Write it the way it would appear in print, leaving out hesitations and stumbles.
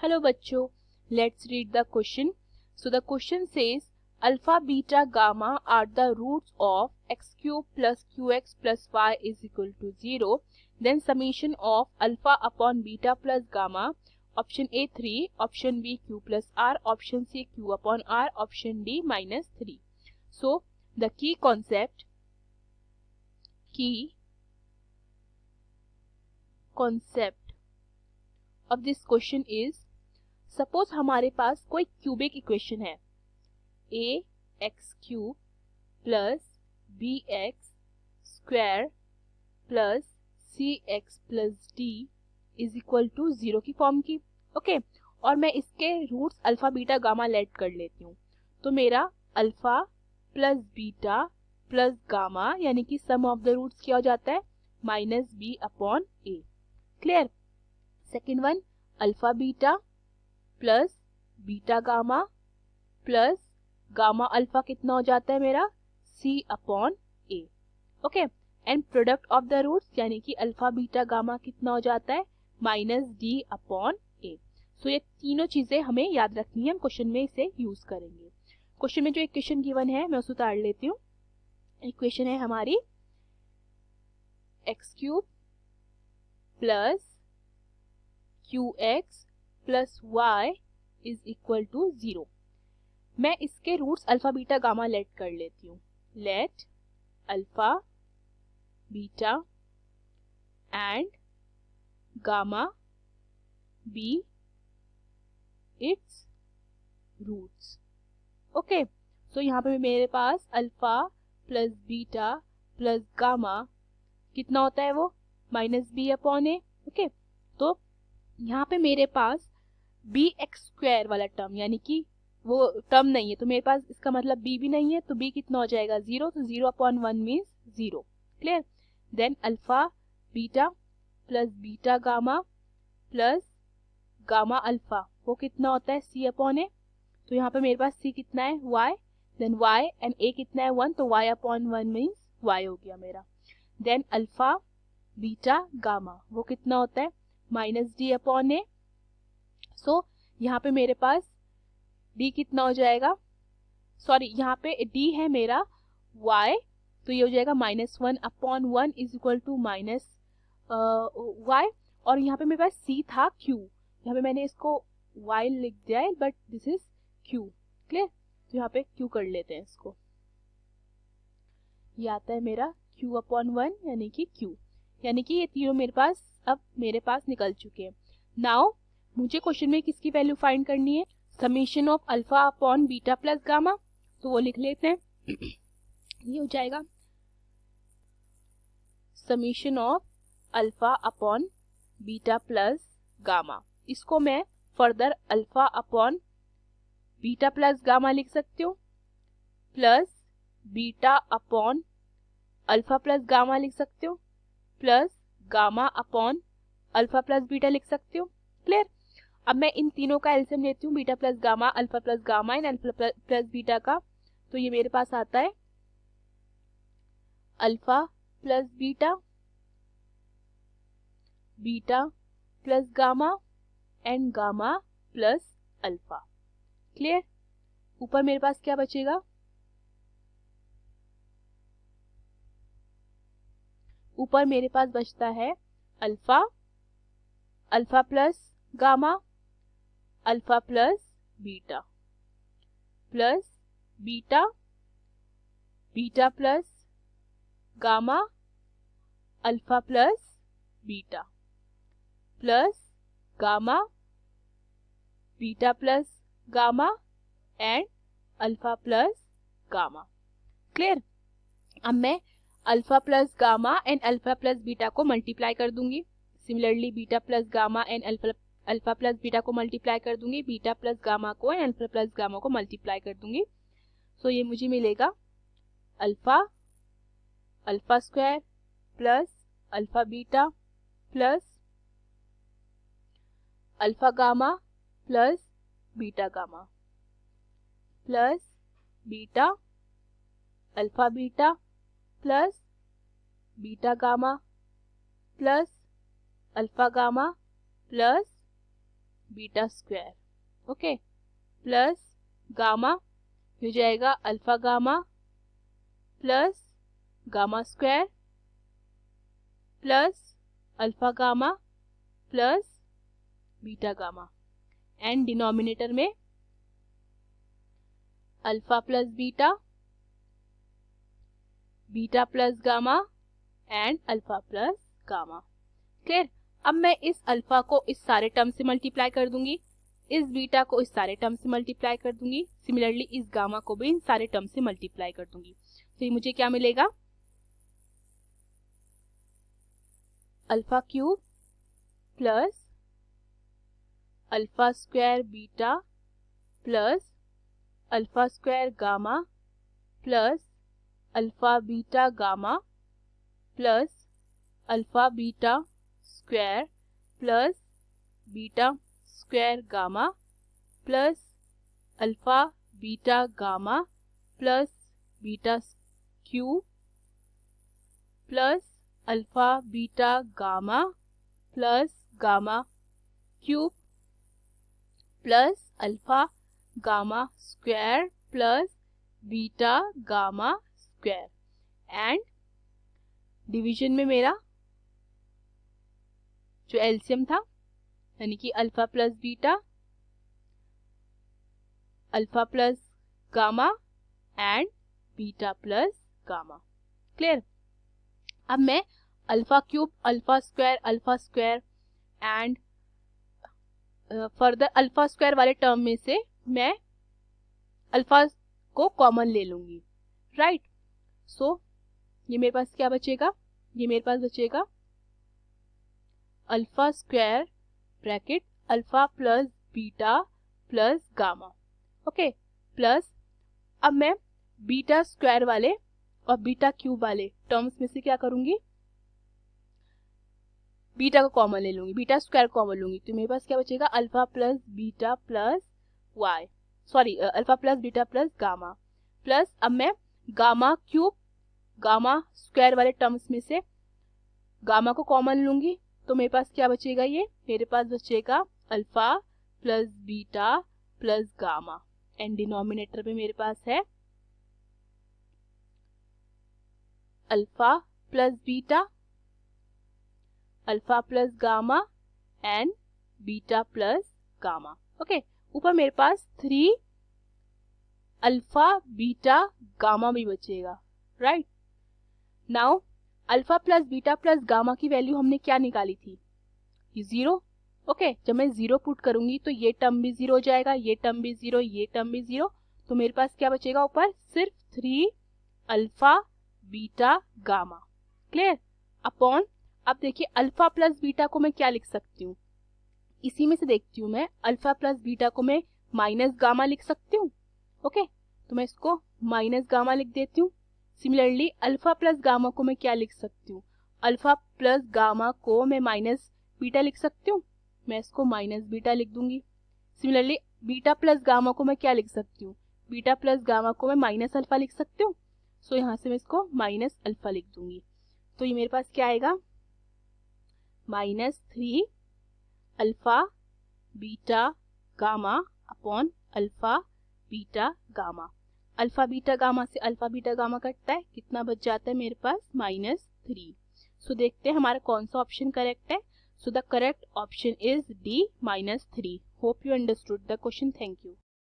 Hello bachcho, let's read the question. So the question says alpha, beta, gamma are the roots of x cube plus qx plus y is equal to 0. Then summation of alpha upon beta plus gamma. Option A 3, option B q plus r, option C q upon r, option D minus 3. So the key concept of this question is, suppose हमारे पास कोई cubic equation है a x cube plus B X square plus C X plus D is equal to 0 की form की। Okay, और मैं इसके roots alpha beta gamma let कर लेती हूँ। तो मेरा alpha plus beta plus gamma यानी कि सम ऑफ द रूट्स क्या हो जाता है, minus B upon A. Clear. Second one, alpha beta plus beta gamma plus gamma alpha कितना हो जाता है मेरा, C upon A. Okay, and product of the roots यानी कि अल्फा बीटा गामा कितना हो जाता है, minus D upon A. So ये तीनों चीजें हमें याद रखनी है, हम क्वेश्चन में इसे यूज करेंगे। क्वेश्चन में जो इक्वेशन गिवन है मैं उसे उतार लेती हूँ। इक्वेशन है हमारी X cube plus Q X plus y is equal to 0। मैं इसके roots alpha beta gamma let कर लेती हूँ। Let alpha beta and gamma be its roots. Okay, so यहाँ पे मेरे पास alpha plus beta plus gamma कितना होता है, वो minus B upon A. Okay, तो यहाँ पे मेरे पास बी एक्स स्क्वायर वाला टर्म यानी कि वो टर्म नहीं है, तो मेरे पास इसका मतलब बी भी नहीं है, तो बी कितना हो जाएगा, 0। तो 0 upon 1 means 0। Clear. Then alpha beta plus beta gamma plus gamma alpha वो कितना होता है, सी अपॉन ए। तो यहाँ पे मेरे पास सी कितना है, y, then y and a कितना है 1, तो y अपॉन 1 मीन्स y हो गया मेरा। देन अल्फा बीटा गामा वो कितना होता है, माइनस डी अपॉन ए। सो यहाँ पे मेरे पास d कितना हो जाएगा, सॉरी यहाँ पे d है मेरा y, तो ये हो जाएगा minus 1 upon 1 is equal to minus y। और यहाँ पे मेरे पास c था q, यहाँ पे मैंने इसको y लिख दिया है but this is q। Clear. तो यहाँ पे q कर लेते हैं इसको, ये आता है मेरा q अपॉन 1 यानी कि q, यानी कि ये तीनों मेरे पास निकल चुके हैं। नाउ मुझे क्वेश्चन में किसकी वैल्यू फाइंड करनी है, summation of alpha upon beta plus gamma, तो वो लिख लेते हैं। ये हो जाएगा summation of alpha upon beta plus gamma. इसको मैं further alpha upon beta plus gamma लिख सकती हूँ, plus beta upon alpha plus gamma लिख सकती हूँ, plus gamma upon alpha plus beta लिख सकती हूँ। क्लियर। अब मैं इन तीनों का एलसीएम लेती हूँ, beta plus gamma, alpha plus gamma and alpha plus beta का, तो ये मेरे पास आता है alpha plus beta, beta plus gamma and gamma plus alpha. Clear. ऊपर मेरे पास क्या बचेगा, ऊपर मेरे पास बचता है alpha, alpha plus gamma, alpha plus beta, plus beta, beta plus gamma, alpha plus beta, plus gamma, beta plus gamma and alpha plus gamma. Clear. अब मैं alpha plus gamma and alpha plus beta को multiply कर दूंगी। Similarly beta plus gamma and alpha plus beta को multiply कर दूंगी, beta plus gamma को and alpha plus gamma को मल्टीप्लाई कर दूंगी। सो ये मुझे मिलेगा alpha, alpha square plus alpha beta plus alpha gamma plus beta gamma plus beta alpha beta plus beta gamma plus alpha gamma plus beta square, okay, plus gamma हो जाएगा alpha gamma plus gamma square plus alpha gamma plus beta gamma, and denominator में alpha plus beta, beta plus gamma and alpha plus gamma. Clear? अब मैं इस alpha को इस सारे term से मल्टीप्लाई कर दूंगी, इस बीटा को इस सारे टर्म से मल्टीप्लाई कर दूंगी, सिमिलरली इस गामा को भी इन सारे टर्म से मल्टीप्लाई कर दूंगी। तो ये मुझे क्या मिलेगा, alpha cube plus alpha square beta plus alpha square gamma plus alpha beta gamma plus alpha beta square plus beta square gamma plus alpha beta gamma plus beta cube plus alpha beta gamma plus gamma cube plus alpha gamma square plus beta gamma square, and division में मेरा जो LCM था यानी कि alpha plus beta, alpha plus gamma and beta plus gamma. Clear? अब मैं alpha cube, alpha square and further alpha square वाले term में से मैं अल्फा को कॉमन ले लूंगी, राइट? सो ये मेरे पास क्या बचेगा, ये मेरे पास बचेगा alpha square bracket alpha plus beta plus gamma, okay, plus अब मैं बीटा स्क्वायर वाले और बीटा क्यूब वाले टर्म्स में से क्या करूंगी, बीटा को कॉमन ले लूंगी, बीटा स्क्वायर कॉमन लूंगी, तो मेरे पास क्या बचेगा, alpha plus beta plus Y, sorry alpha plus beta plus gamma, plus अब मैं गामा क्यूब गामा स्क्वायर वाले टर्म्स में से गामा को कॉमन लूंगी, तो मेरे पास क्या बचेगा, ये मेरे पास बचेगा alpha plus beta plus gamma, and denominator में मेरे पास है alpha plus beta alpha plus gamma and beta plus gamma, okay. ऊपर मेरे पास 3 अल्फा बीटा गामा भी बचेगा, right? Now alpha plus beta plus gamma की वैल्यू हमने क्या निकाली थी, 0, ओके। जब मैं 0 पुट करूंगी तो ये टर्म भी 0 हो जाएगा, ये टर्म भी 0, ये टर्म भी 0, तो मेरे पास क्या बचेगा ऊपर, सिर्फ 3 alpha beta gamma. Clear? Upon, अब देखिए अल्फा प्लस बीटा को मैं क्या लिख सकती हूँ, इसी में से देखती हूँ मैं, अल्फा प्लस बीटा को मैं माइनस गामा लिख सकती हूँ, ओके, तो मैं इसको माइनस गामा लिख देती हूँ। सिमिलरली अल्फा प्लस गामा को मैं क्या लिख सकती हूँ, अल्फा प्लस गामा को मैं माइनस बीटा लिख सकती हूँ, मैं इसको माइनस बीटा लिख दूंगी। सिमिलरली बीटा प्लस गामा को मैं क्या लिख सकती हूँ, बीटा प्लस गामा को मैं माइनस अल्फा लिख सकती हूँ, सो यहाँ से मैं इसको माइनस अल्फा लिख दूंगी। तो ये मेरे पास क्या आएगा, -3 alpha beta gamma upon alpha beta gamma. Alpha beta gamma से अल्फा बीटा गामा कटता है, कितना बच जाता है मेरे पास, -3। सो देखते हैं हमारा कौन सा ऑप्शन करेक्ट है। So the correct option is D, -3। Hope you understood the question. Thank you.